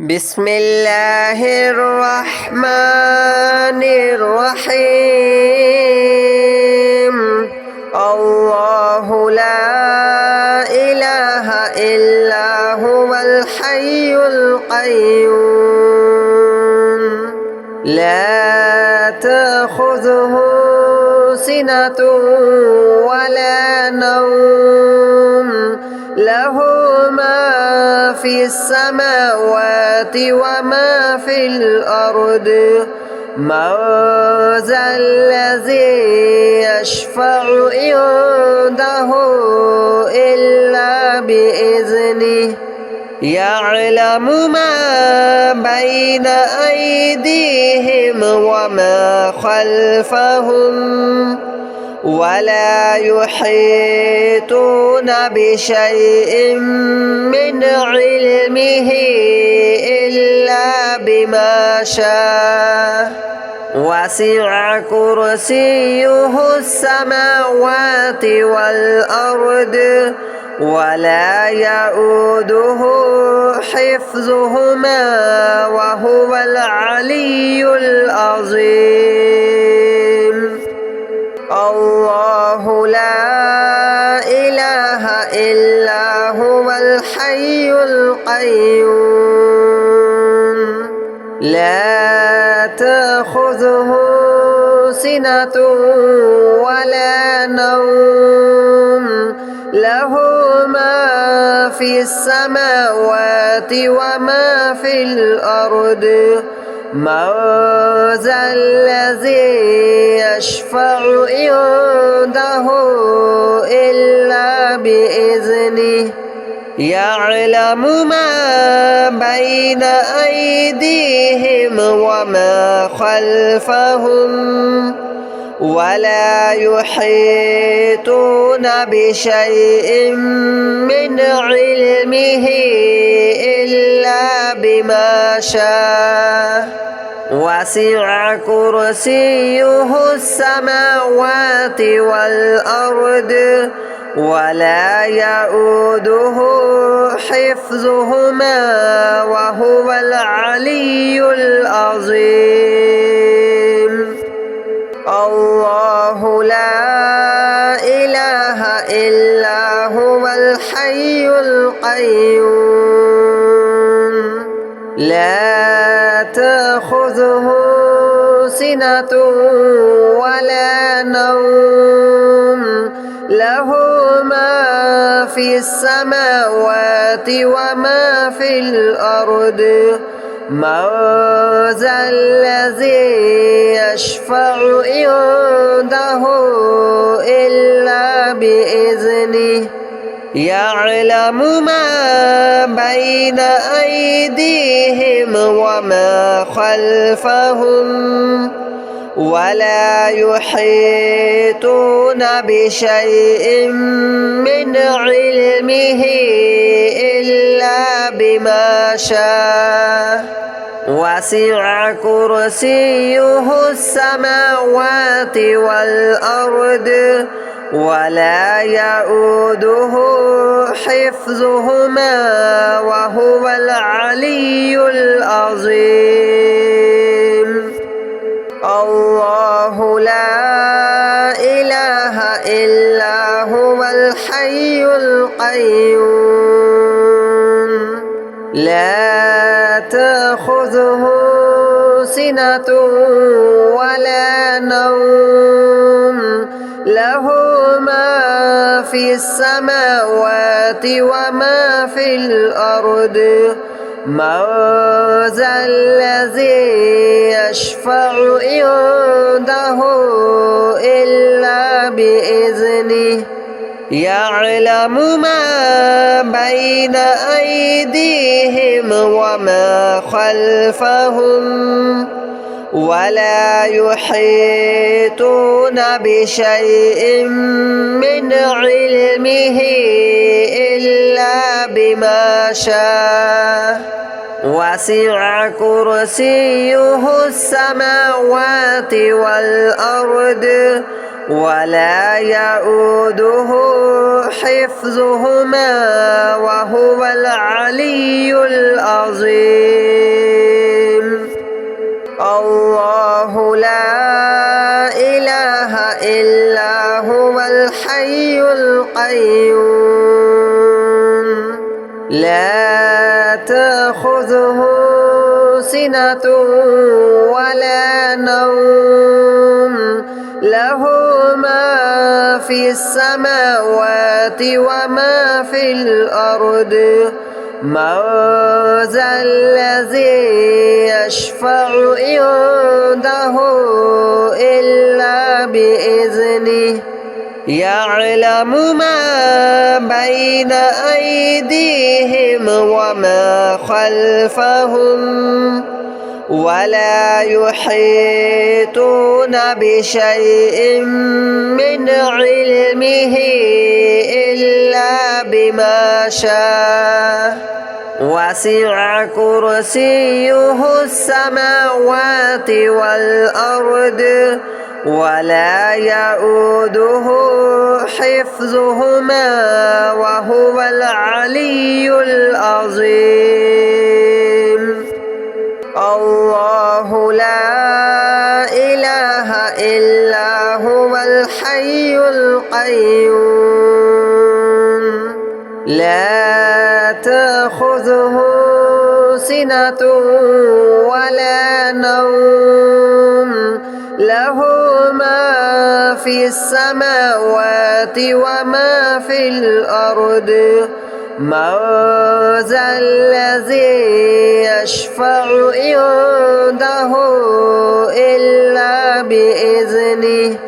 بسم الله الرحمن الرحيم. الله لا إله إلا هو الحي القيوم لا تأخذه سنة ولا نوم له ما في السماوات وما في الأرض من ذا الذي يشفع عنده إلا بإذنه يعلم ما بين أيديهم وما خلفهم ولا يحيطون بشيء من علمه إلا بما شاء وسع كرسيه السماوات والأرض ولا يؤوده حفظهما وهو العلي العظيم. الله لا إله إلا هو الحي القيوم لا تأخذه سنة ولا نوم له ما في السماوات وما في الأرض من ذا الذي يشفع عنده إلا بإذنه يعلم ما بين أيديهم وما خلفهم ولا يحيطون بشيء من علمه إلا بما شاء وسع كرسيه السماوات والأرض ولا يؤوده حفظهما وهو العلي العظيم. الله لا إله إلا هو الحي القيوم لا تأخذه سنة ولا نوم له ما في السماوات وما في الأرض من ذا الذي يشفع عنده إلا بإذنه يعلم ما بين أيديهم وما خلفهم ولا يحيطون بشيء من علمه إلا بما شاء وسع كرسيه السماوات والأرض ولا يؤوده حفظهما وهو العلي العظيم. الله لا إله إلا هو الحي القيوم لا تأخذه سنة ولا نوم له ما في السماوات وما في الأرض من ذا الذي يشفع عنده إلا بإذنه يعلم ما بين أيديهم وما خلفهم ولا يحيطون بشيء من علمه إلا بما شاء وسع كرسيه السماوات والأرض ولا يؤوده حفظهما وهو العلي العظيم. القيوم لا تأخذه سنة ولا نوم له ما في السماوات وما في الأرض من ذا الذي يشفع عنده إلا بإذنه يعلم ما بين أيديهم وما خلفهم ولا يحيطون بشيء من علمه إلا بما شاء وسع كرسيه السماوات والأرض ولا يؤوده حفظهما وهو العلي العظيم الله لا إله إلا هو الحي القيوم لا تأخذه سنة ولا نوم له ما في السماوات وما في الأرض من ذا الذي يشفع عنده إلا بإذنه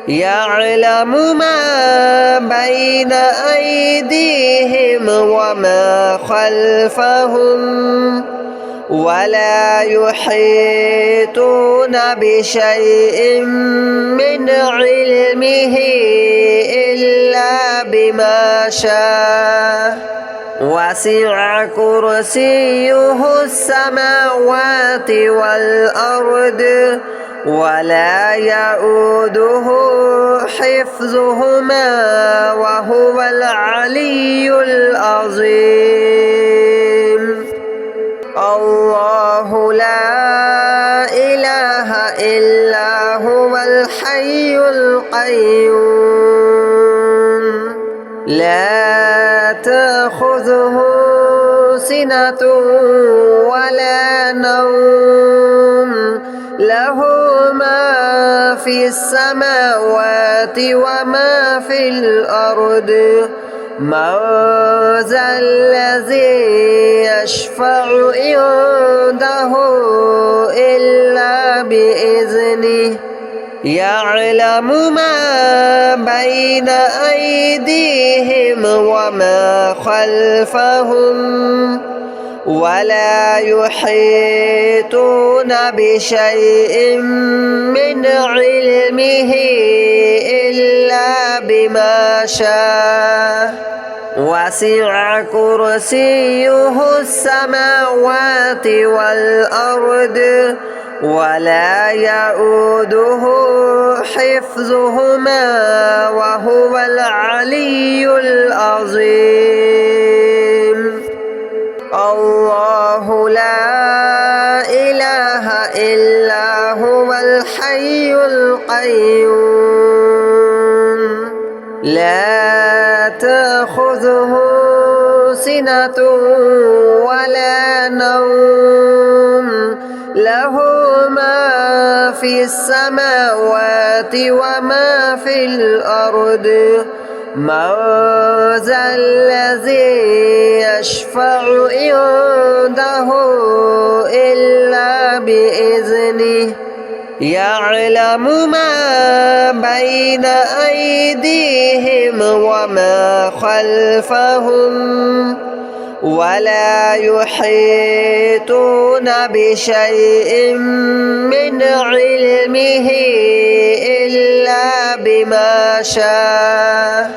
يعلم ما بين أيديهم وما خلفهم ولا يحيطون بشيء من علمه إلا بما شاء وسع كرسيه السماوات والأرض ولا يؤوده حفظهما وهو العلي العظيم الله لا إله إلا هو الحي القيوم لا تأخذه سنة ولا نوم له ما في السماوات وما في الأرض من ذا الذي يشفع عنده إلا بإذنه يعلم ما بين أيديهم وما خلفهم ولا يحيطون بشيء من علمه إلا بما شاء وسع كرسيه السماوات والأرض ولا يؤوده حفظهما وهو العلي العظيم الله لا إله إلا هو الحي القيوم لا تأخذه سنة ولا نوم له ما في السماوات وما في الأرض من ذا الذي يشفع عنده إلا بإذنه يعلم ما بين أيديهم وما خلفهم ولا يحيطون بشيء من علمه إلا بما شاء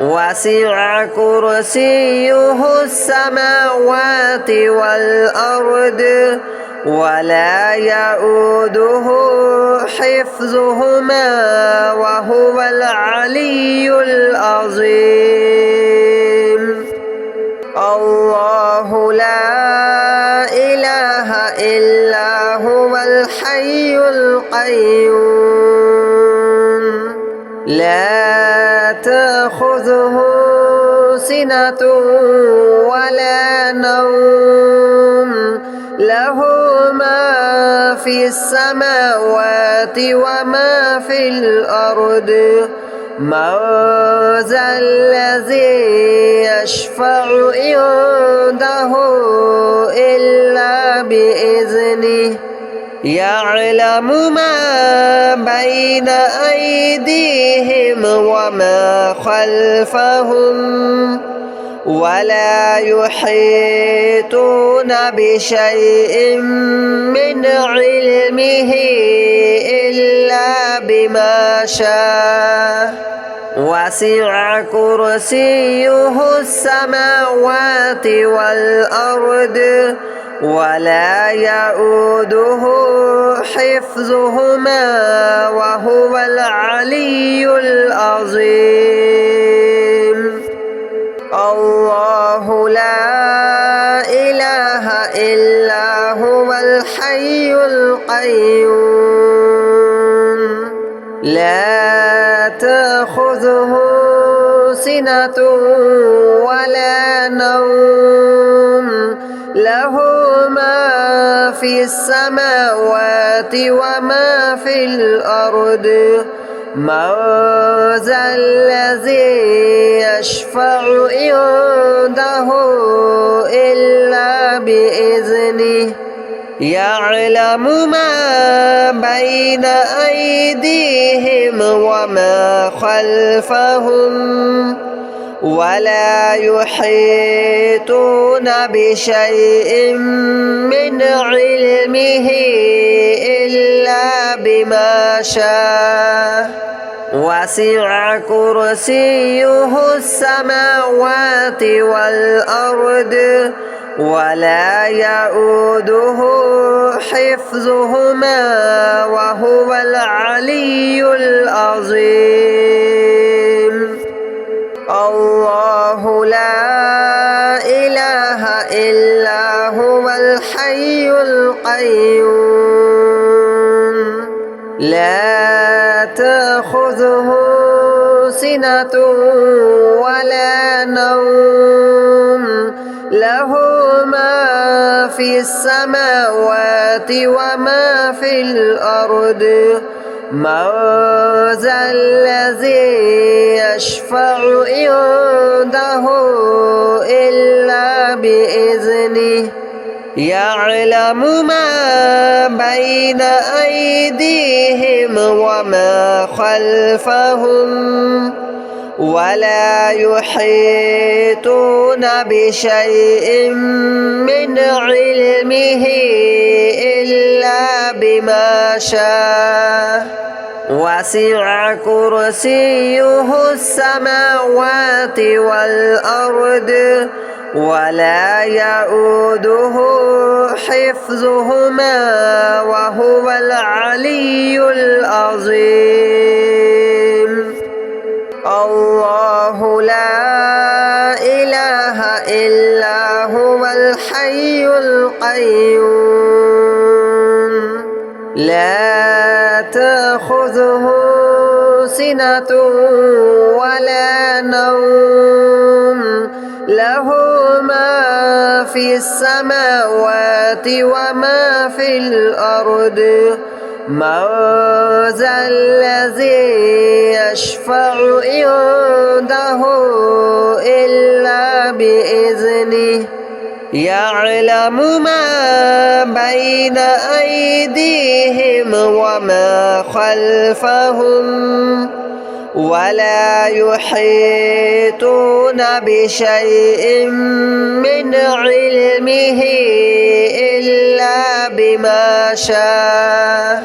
وسع كرسيه السماوات والأرض ولا يؤوده حفظهما وهو العلي العظيم الله لا إله إلا هو الحي القيوم لا تأخذه سنة ولا نوم له ما في السماوات وما في الأرض من ذا الذي يشفع عنده إلا بإذنه يعلم ما بين أيديهم وما خلفهم ولا يحيطون بشيء من علمه إلا بما شاء وسع كرسيه السماوات والأرض ولا يؤوده حفظهما وهو العلي العظيم الله لا إله إلا هو الحي القيوم لا تأخذه سنة ولا نوم له ما في السماوات وما في الأرض من ذا الذي يشفع عنده إلا بإذنه يعلم ما بين أيديهم وما خلفهم ولا يحيطون بشيء من علمه إلا بما شاء وسع كرسيه السماوات والأرض ولا يؤوده حفظهما وهو العلي العظيم الله لا إله إلا هو الحي القيوم لا تأخذه سنة ولا نوم له ما في السماوات وما في الأرض من ذا الذي يشفع عنده إلا بإذنه يعلم ما بين أيديهم وما خلفهم ولا يحيطون بشيء من علمه إلا بما شاء وسع كرسيه السماوات والأرض ولا يؤوده حفظهما وهو العلي العظيم الله لا إله إلا هو الحي القيوم لا تأخذه سنة ولا نوم له ما في السماوات وما في الأرض من ذا الذي يشفع عنده إلا بإذنه يعلم ما بين أيديهم وما خلفهم ولا يحيطون بشيء من علمه إلا بما شاء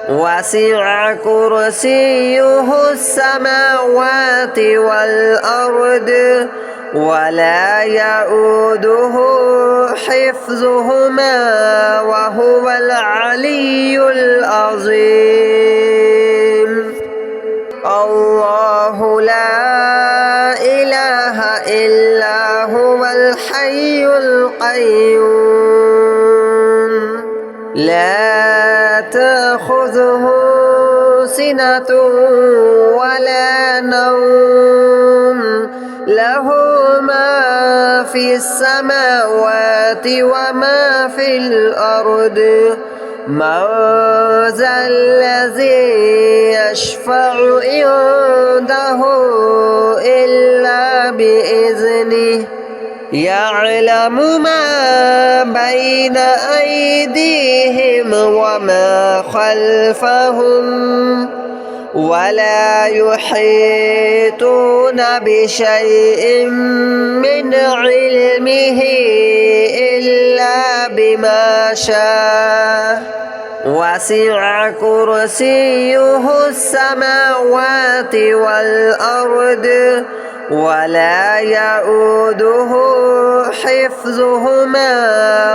وسع كرسيه السماوات والأرض ولا يؤوده حفظهما وهو العلي العظيم الله لا إله إلا هو الحي القيوم لا تأخذه سنة ولا نوم له ما في السماوات وما في الأرض من ذا الذي يشفع عنده إلا بإذنه يعلم ما بين أيديهم وما خلفهم ولا يحيطون بشيء من علمه إلا بما شاء وسع كرسيه السماوات والأرض ولا يؤوده حفظهما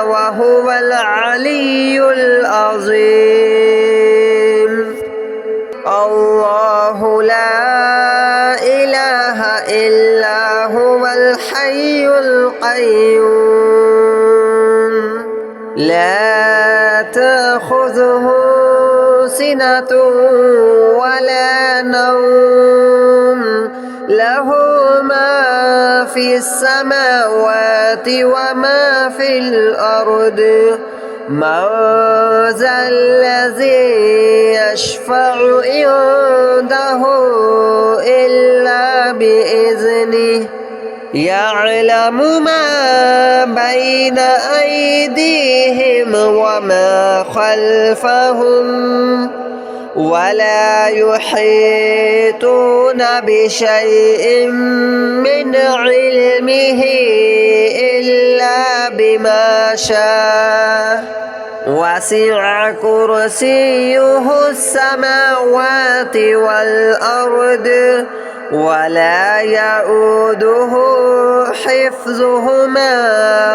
وهو العلي العظيم الله لا إله إلا هو الحي القيوم لا تأخذه سنة ولا نوم له ما في السماوات وما في الأرض من ذا الذي يشفع عنده إلا بإذنه يعلم ما بين أيديهم وما خلفهم ولا يحيطون بشيء من علمه إلا بما شاء وسع كرسيه السماوات والأرض ولا يؤوده حفظهما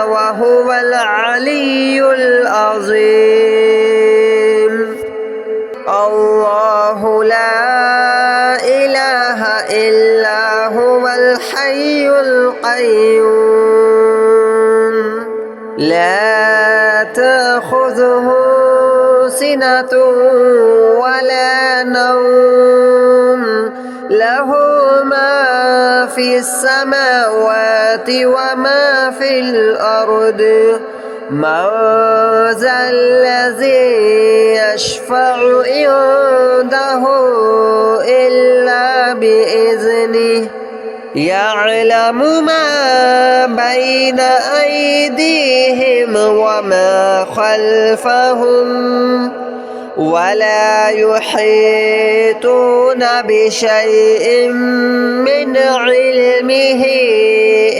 وهو العلي العظيم الله لا إله إلا هو الحي القيوم لا تأخذه سنة ولا نوم له ما في السماوات وما في الأرض من ذا الذي يشفع عنده إلا بإذنه يعلم ما بين أيديهم وما خلفهم ولا يحيطون بشيء من علمه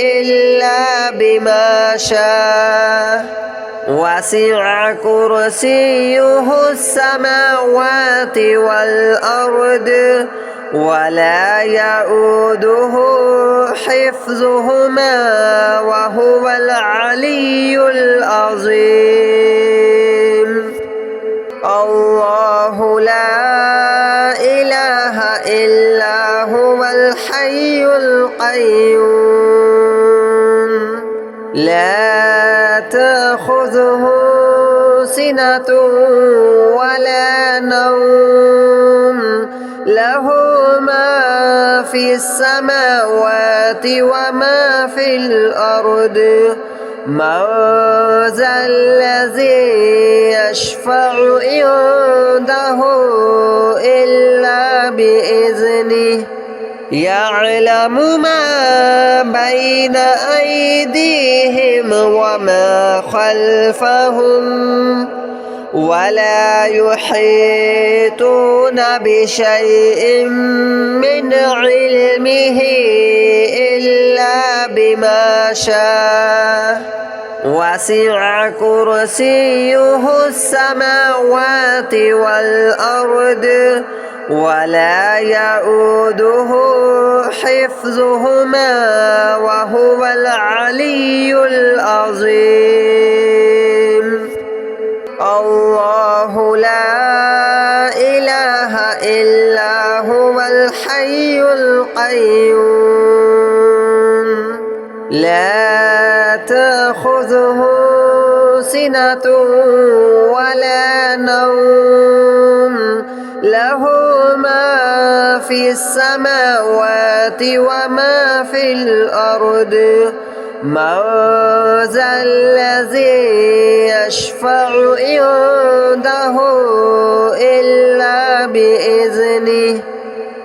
إلا بما شاء وسع كرسيه السماوات والأرض ولا يؤوده حفظهما وهو العلي العظيم الله لا إله إلا هو الحي القيوم لا تأخذه سنة ولا نوم له ما في السماوات وما في الأرض من ذا الذي يشفع عنده إلا بإذنه يعلم ما بين أيديهم وما خلفهم ولا يحيطون بشيء من علمه إلا بما شاء وسع كرسيه السماوات والأرض ولا يؤوده حفظهما وهو العلي العظيم الله لا إله إلا هو الحي القيوم لا تأخذه سنة ولا نوم له ما في في السماوات وما في الأرض من ذا الذي يشفع عنده إلا بإذنه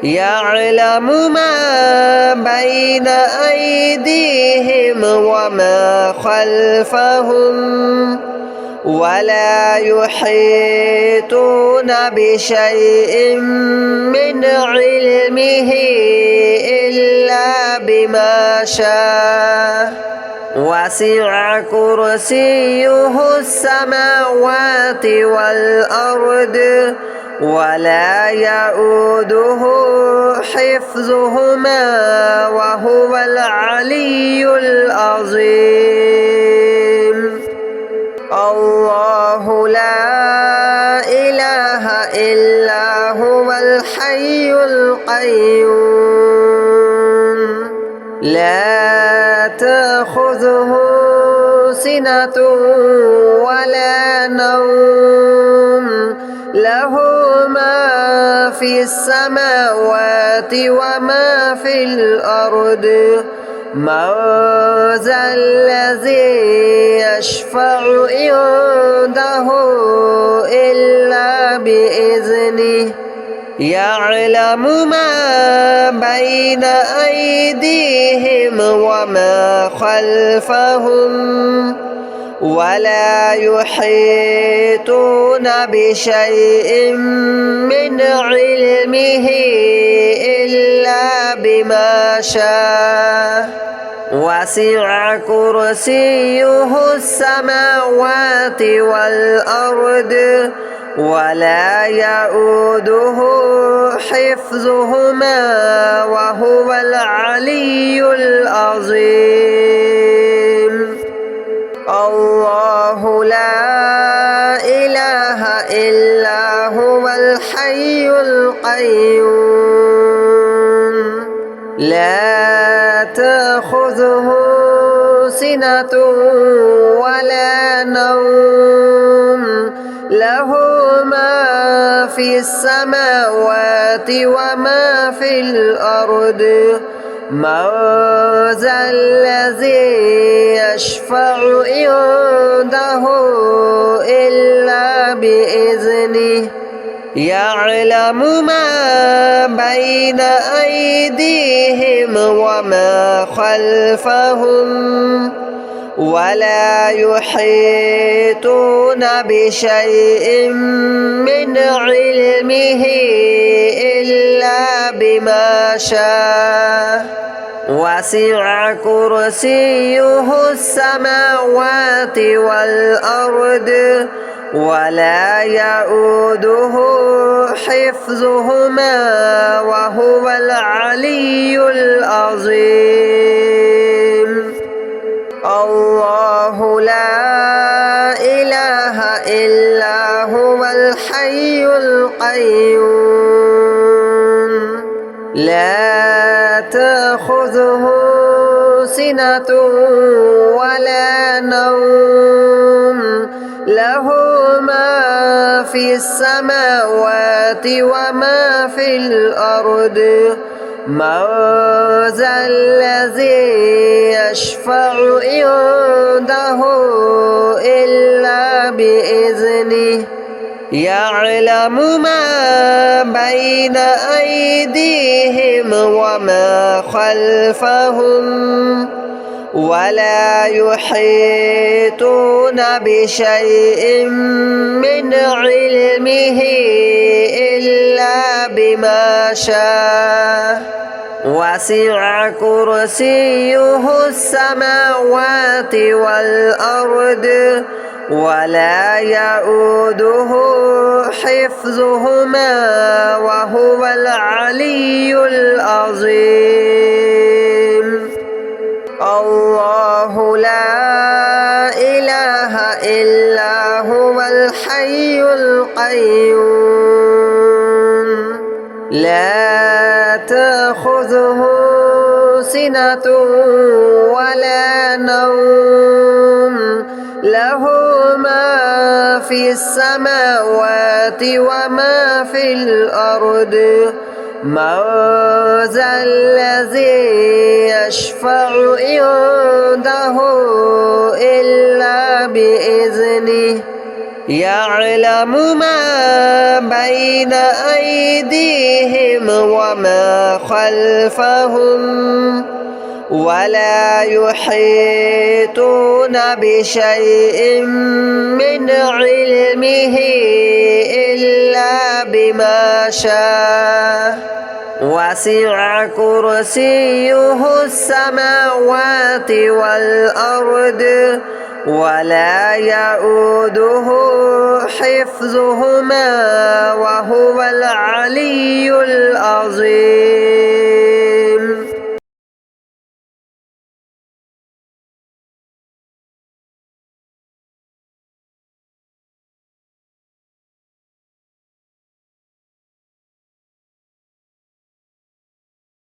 يعلم ما بين أيديهم وما خلفهم ولا يحيطون بشيء من علمه إلا بما شاء وسع كرسيه السماوات والأرض ولا يؤوده حفظهما وهو العلي العظيم الله لا إله إلا هو الحي القيوم لا تأخذه سنة ولا نوم له ما في السماوات وما في الأرض من ذا الذي يشفع عنده إلا بإذنه يعلم ما بين أيديهم وما خلفهم ولا يحيطون بشيء من علمه إلا بما شاء وسع كرسيه السماوات والأرض ولا يؤوده حفظهما وهو العلي العظيم الله لا إله إلا هو الحي القيوم لا تأخذه سنة ولا نوم له ما في السماوات وما في الأرض من ذا الذي يشفع عنده إلا بإذنه يعلم ما بين أيديهم وما خلفهم ولا يحيطون بشيء من علمه إلا بما شاء وسع كرسيه السماوات والأرض ولا يؤوده حفظهما وهو العلي العظيم الله لا إله إلا هو الحي القيوم لا تأخذه سنة ولا نوم له ما في السماوات وما في الأرض من ذا الذي يشفع عنده إلا بإذنه يعلم ما بين أيديهم وما خلفهم ولا يحيطون بشيء من علمه إلا بما شاء وسع كرسيه السماوات والأرض ولا يؤوده حفظهما وهو العلي العظيم الله لا إله إلا هو الحي القيوم لا تأخذه سنة ولا نوم له ما في السماوات وما في الأرض من ذا الذي يشفع عنده إلا بإذنه يعلم ما بين أيديهم وما خلفهم ولا يحيطون بشيء من علمه إلا بما شاء وسع كرسيه السماوات والأرض ولا يؤوده حفظهما وهو العلي العظيم